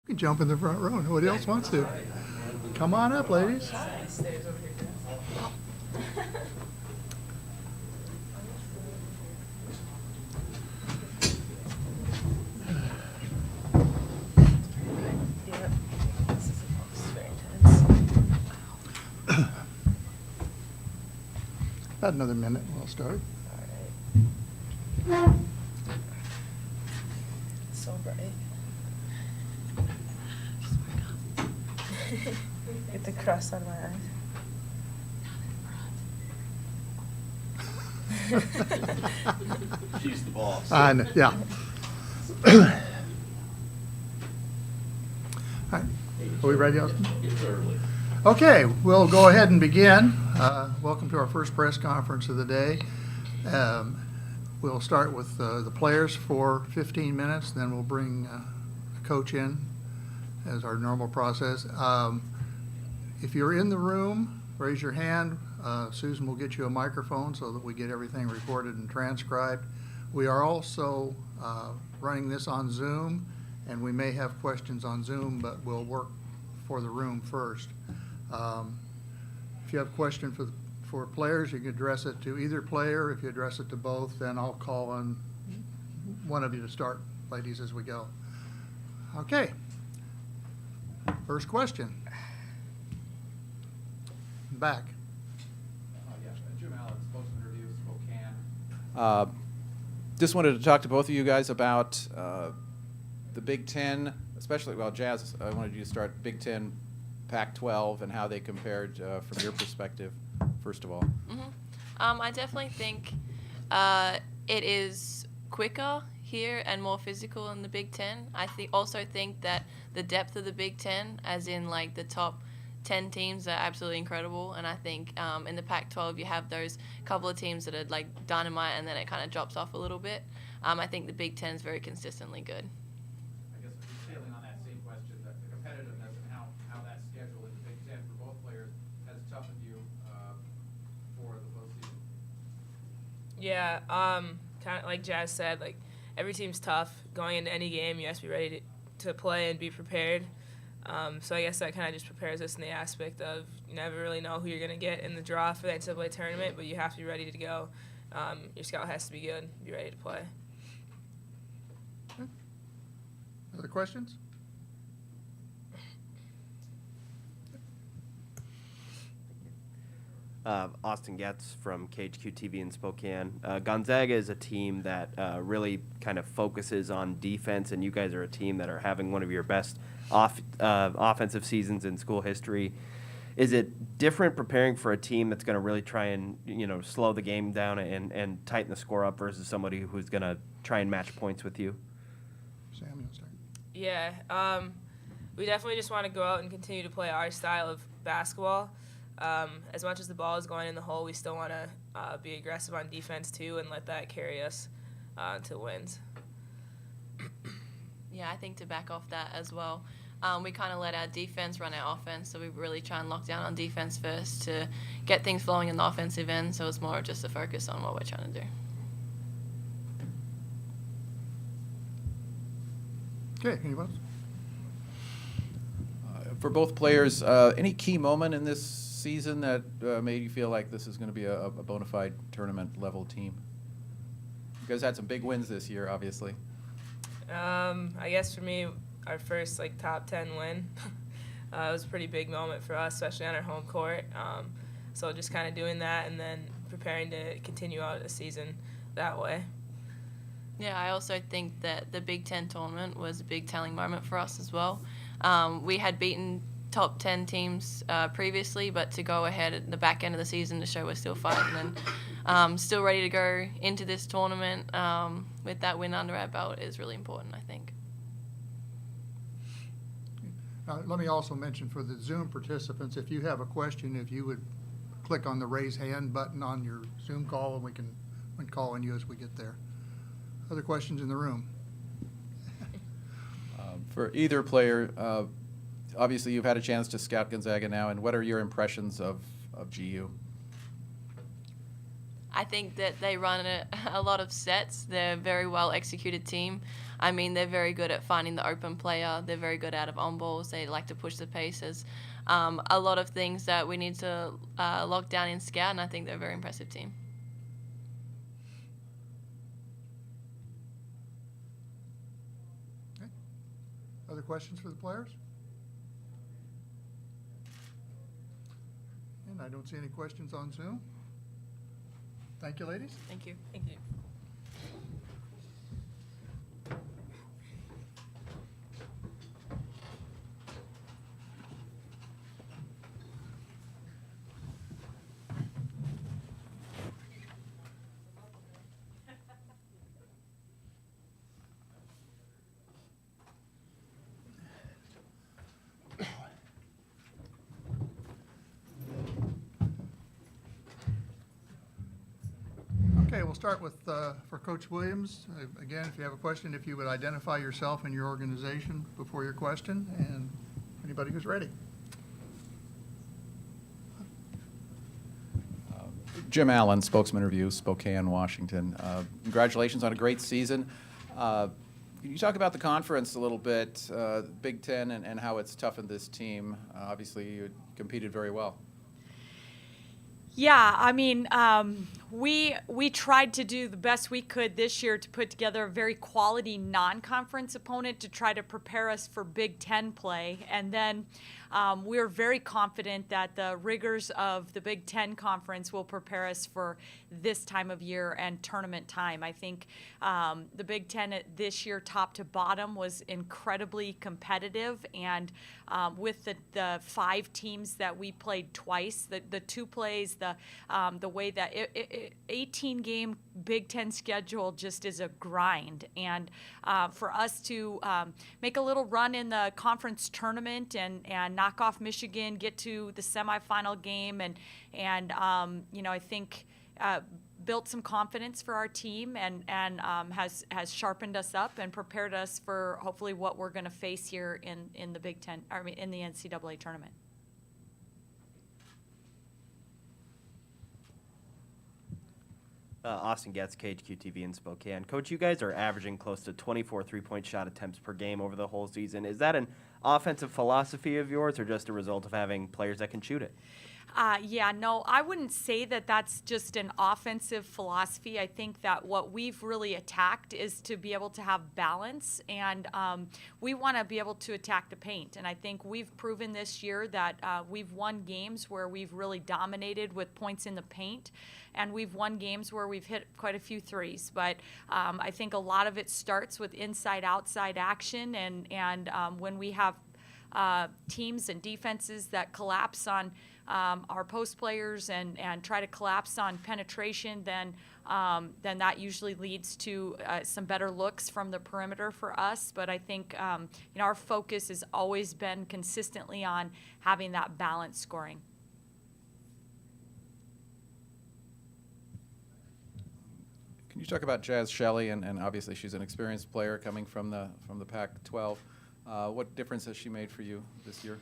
You can jump in the front row. Nobody else wants to. Come on up, ladies. About another minute, we'll start. So bright. Get the crust out of my eyes. She's the boss. I know, yeah. All right. Are we ready, Austin? It's early. Okay, we'll go ahead and begin. Welcome to our first press conference of the day. We'll start with the players for 15 minutes, then we'll bring a coach in as our normal process. If you're in the room, raise your hand. Susan will get you a microphone so that we get everything recorded and transcribed. We are also running this on Zoom, and we may have questions on Zoom, but we'll work for the room first. If you have a question for players, you can address it to either player. If you address it to both, then I'll call on one of you to start, ladies, as we go. Okay. First question. Back. Jim Alex, Post Interview, Spokane. Just wanted to talk to both of you guys about the Big Ten, especially, well, Jazz, I wanted you to start Big Ten, Pac-12, and how they compared from your perspective, first of all. I definitely think it is quicker here and more physical in the Big Ten. I also think that the depth of the Big Ten, as in like the top 10 teams, are absolutely incredible. And I think in the Pac-12 you have those couple of teams that are like dynamite, and then it kind of drops off a little bit. I think the Big Ten is very consistently good. I guess sailing on that same question, the competitiveness and how that schedule in the Big Ten for both players has toughened you for the postseason. Yeah, kind of like Jazz said, like every team's tough. Going into any game, you have to be ready to play and be prepared. So I guess that kind of just prepares us in the aspect of you never really know who you're going to get in the draw for the NCAA tournament, but you have to be ready to go. Your scout has to be good, be ready to play. Other questions? Austin Getz from KHQ TV in Spokane. Gonzaga is a team that really kind of focuses on defense, and you guys are a team that are having one of your best offensive seasons in school history. Is it different preparing for a team that's going to really try and slow the game down and tighten the score up versus somebody who's going to try and match points with you? Samuel, start. Yeah, we definitely just want to go out and continue to play our style of basketball. As much as the ball is going in the hole, we still want to be aggressive on defense too and let that carry us to wins. Yeah, I think to back off that as well, we kind of let our defense run our offense, so we really try and lock down on defense first to get things flowing in the offensive end, so it's more just a focus on what we're trying to do. Okay, anyone else? For both players, any key moment in this season that made you feel like this is going to be a bona fide tournament-level team? You guys had some big wins this year, obviously. I guess for me, our first top 10 win it was a pretty big moment for us, especially on our home court. So just kind of doing that and then preparing to continue out the season that way. Yeah, I also think that the Big Ten tournament was a big telling moment for us as well. We had beaten top 10 teams previously, but to go ahead at the back end of the season to show we're still fighting and still ready to go into this tournament with that win under our belt is really important, I think. Let me also mention for the Zoom participants, if you have a question, if you would click on the raise hand button on your Zoom call, and we can call on you as we get there. Other questions in the room? For either player, obviously you've had a chance to scout Gonzaga now, and what are your impressions of GU? I think that they run a lot of sets. They're a very well executed team. I mean, they're very good at finding the open player. They're very good out of on balls. They like to push the paces. A lot of things that we need to lock down in scout, and I think they're a very impressive team. Okay. Other questions for the players? And I don't see any questions on Zoom. Thank you, ladies. Thank you. Thank you. Okay, we'll start with, for Coach Williams. Again, if you have a question, if you would identify yourself and your organization before your question, and anybody who's ready. Jim Allen, spokesman review, Spokane, Washington. Congratulations on a great season. Can you talk about the conference a little bit, Big Ten, and how it's toughened this team? Obviously, you competed very well. Yeah, I mean, we tried to do the best we could this year to put together a very quality non-conference opponent to try to prepare us for Big Ten play. And then we are very confident that the rigors of the Big Ten conference will prepare us for this time of year and tournament time. I think the Big Ten this year, top to bottom, was incredibly competitive. And with the 5 teams that we played twice, the 2 plays, the way that 18-game Big Ten schedule just is a grind. And for us to make a little run in the conference tournament and knock off Michigan, get to the semifinal game, and you know, I think built some confidence for our team and has sharpened us up and prepared us for hopefully what we're going to face here in the Big Ten, I mean in the NCAA tournament. Austin Getz, KHQ-TV in Spokane. Coach, you guys are averaging close to 24 three-point shot attempts per game over the whole season. Is that an offensive philosophy of yours or just a result of having players that can shoot it? Yeah, no, I wouldn't say that that's just an offensive philosophy. I think that what we've really attacked is to be able to have balance, and we want to be able to attack the paint. And I think we've proven this year that we've won games where we've really dominated with points in the paint, and we've won games where we've hit quite a few threes. But I think a lot of it starts with inside-outside action, and when we have teams and defenses that collapse on our post players and try to collapse on penetration, then that usually leads to some better looks from the perimeter for us. But I think you know, our focus has always been consistently on having that balanced scoring. Can you talk about Jazz Shelly, and obviously she's an experienced player coming from the Pac-12. What difference has she made for you this year?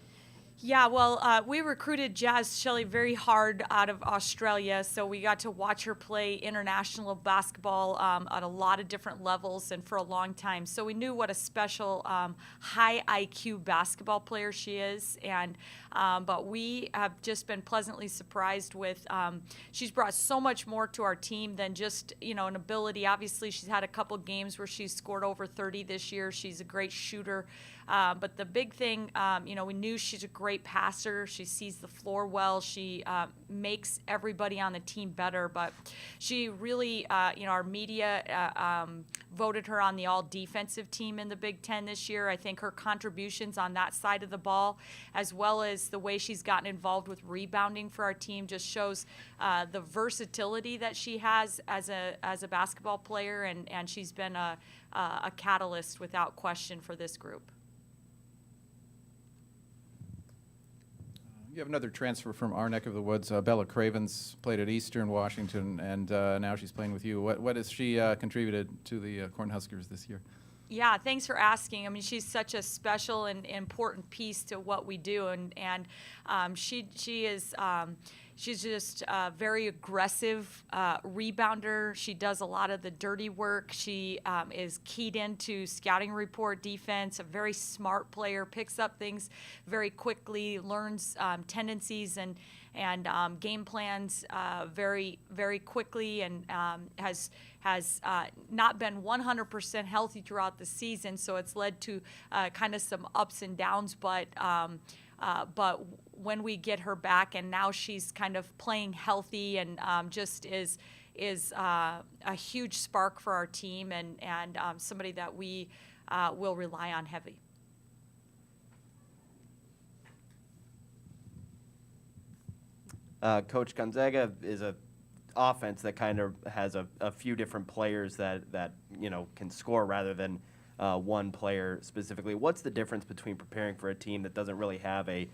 Yeah, well, we recruited Jazz Shelly very hard out of Australia, so we got to watch her play international basketball at a lot of different levels and for a long time. So we knew what a special high IQ basketball player she is, and but we have just been pleasantly surprised with she's brought so much more to our team than just, you know, an ability. Obviously, she's had a couple games where she's scored over 30 this year. She's a great shooter. But the big thing, you know, we knew she's a great passer. She sees the floor well. She makes everybody on the team better. But she really, you know, our media voted her on the all-defensive team in the Big Ten this year. I think her contributions on that side of the ball, as well as the way she's gotten involved with rebounding for our team, just shows the versatility that she has as a basketball player, and she's been a catalyst without question for this group. You have another transfer from our neck of the woods. Bella Cravens played at Eastern Washington, and now she's playing with you. What has she contributed to the Cornhuskers this year? Yeah, thanks for asking. I mean, she's such a special and important piece to what we do, and she is, she's just a very aggressive rebounder. She does a lot of the dirty work. She is keyed into scouting report defense, a very smart player, picks up things very quickly, learns tendencies and game plans very, very quickly, and has not been 100% healthy throughout the season, so it's led to kind of some ups and downs. But when we get her back, and now she's kind of playing healthy, and just is a huge spark for our team, and somebody that we will rely on heavy. Coach, Gonzaga is a offense that kind of has a few different players that can score rather than one player specifically. What's the difference between preparing for a team that doesn't really have a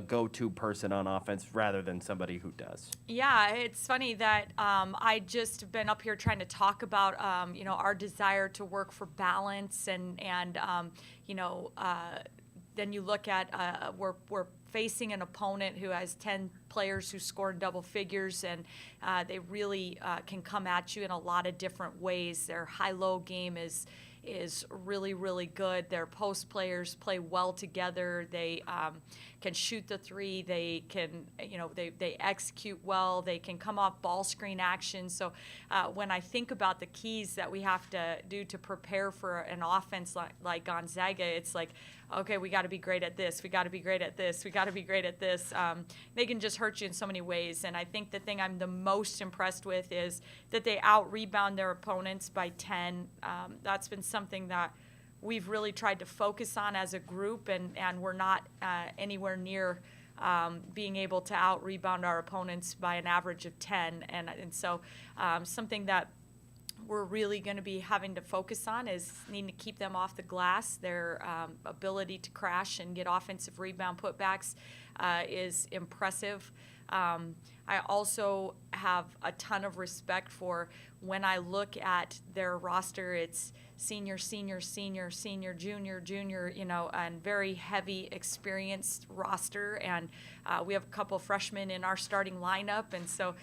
go-to person on offense rather than somebody who does? Yeah, it's funny that I just been up here trying to talk about our desire to work for balance, and then you look at we're facing an opponent who has 10 players who scored double figures, and they really can come at you in a lot of different ways. Their high-low game is really, really good. Their post players play well together. They can shoot the three. They can, they execute well. They can come off ball screen action. So when I think about the keys that we have to do to prepare for an offense like Gonzaga, it's like, okay, we got to be great at this. We got to be great at this. We got to be great at this. They can just hurt you in so many ways. And I think the thing I'm the most impressed with is that they out-rebound their opponents by 10. That's been something that we've really tried to focus on as a group, and we're not anywhere near being able to out-rebound our opponents by an average of 10. And so something that we're really going to be having to focus on is needing to keep them off the glass. Their ability to crash and get offensive rebound putbacks is impressive. I also have a ton of respect for when I look at their roster, it's senior, senior, senior, senior, junior, junior, and very heavy experienced roster. And we have a couple freshmen in our starting lineup. And so,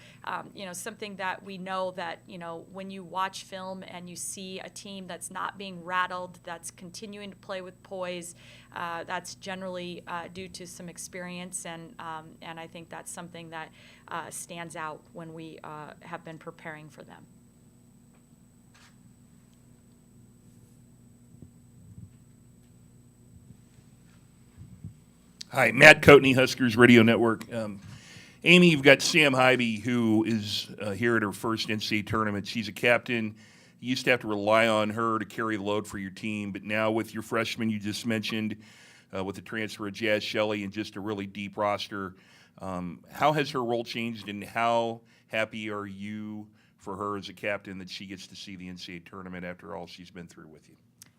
something that we know that, when you watch film and you see a team that's not being rattled, that's continuing to play with poise, that's generally due to some experience. And I think that's something that stands out when we have been preparing for them. Hi, Matt Coatney, Huskers Radio Network. Amy, you've got Sam Heiby, who is here at her first NCAA tournament. She's a captain. You used to have to rely on her to carry the load for your team, but now with your freshman you just mentioned, with the transfer of Jazz Shelly and just a really deep roster, how has her role changed, and how happy are you for her as a captain that she gets to see the NCAA tournament after all she's been through with you?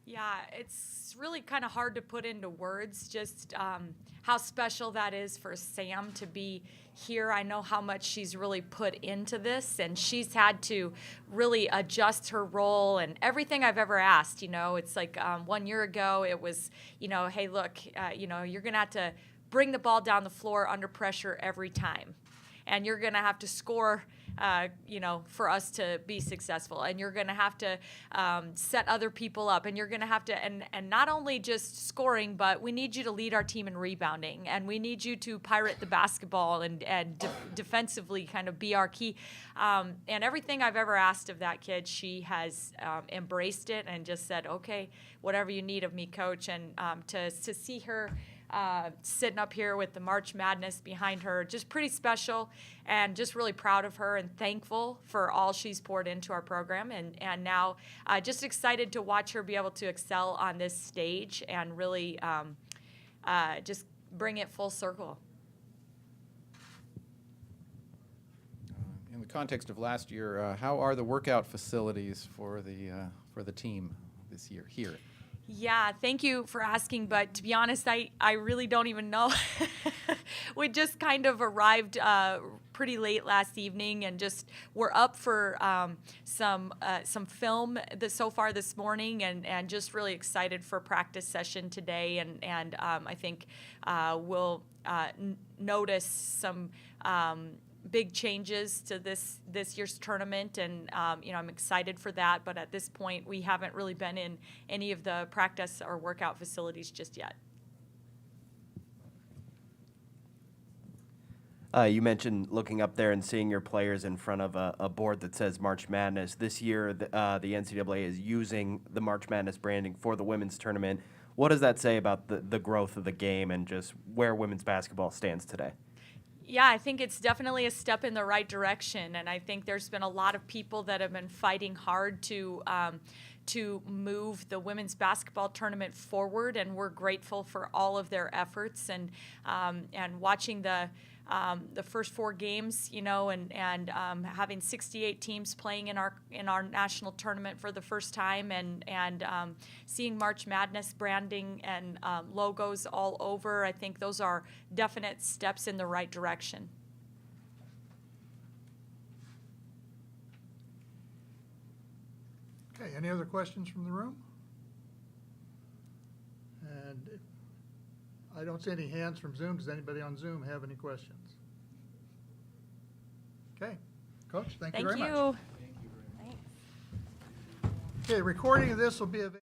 Yeah, it's really kind of hard to put into words just how special that is for Sam to be here. I know how much she's really put into this, and she's had to really adjust her role and everything I've ever asked. It's like 1 year ago it was, hey, look, you're going to have to bring the ball down the floor under pressure every time. And you're going to have to score, for us to be successful. And you're going to have to set other people up. And you're going to have to, and not only just scoring, but we need you to lead our team in rebounding. And we need you to pirate the basketball and defensively kind of be our key. And everything I've ever asked of that kid, she has embraced it and just said, okay, whatever you need of me, coach. And to see her sitting up here with the March Madness behind her, just pretty special, and just really proud of her and thankful for all she's poured into our program. And now just excited to watch her be able to excel on this stage and really just bring it full circle. In the context of last year, how are the workout facilities for the team this year here? Yeah, thank you for asking, but to be honest, I really don't even know. We just kind of arrived pretty late last evening, and just we're up for some film so far this morning, and just really excited for practice session today, and I think we'll notice some big changes to this year's tournament, and I'm excited for that. But at this point, we haven't really been in any of the practice or workout facilities just yet. You mentioned looking up there and seeing your players in front of a board that says March Madness. This year, the NCAA is using the March Madness branding for the women's tournament. What does that say about the growth of the game and just where women's basketball stands today? Yeah, I think it's definitely a step in the right direction, and I think there's been a lot of people that have been fighting hard to move the women's basketball tournament forward, and we're grateful for all of their efforts. And watching the first 4 games, and having 68 teams playing in our national tournament for the first time, and seeing March Madness branding and logos all over, I think those are definite steps in the right direction. Okay, any other questions from the room? And I don't see any hands from Zoom. Does anybody on Zoom have any questions? Okay, Coach, thank you very much. Thank you. Okay, recording of this will be available.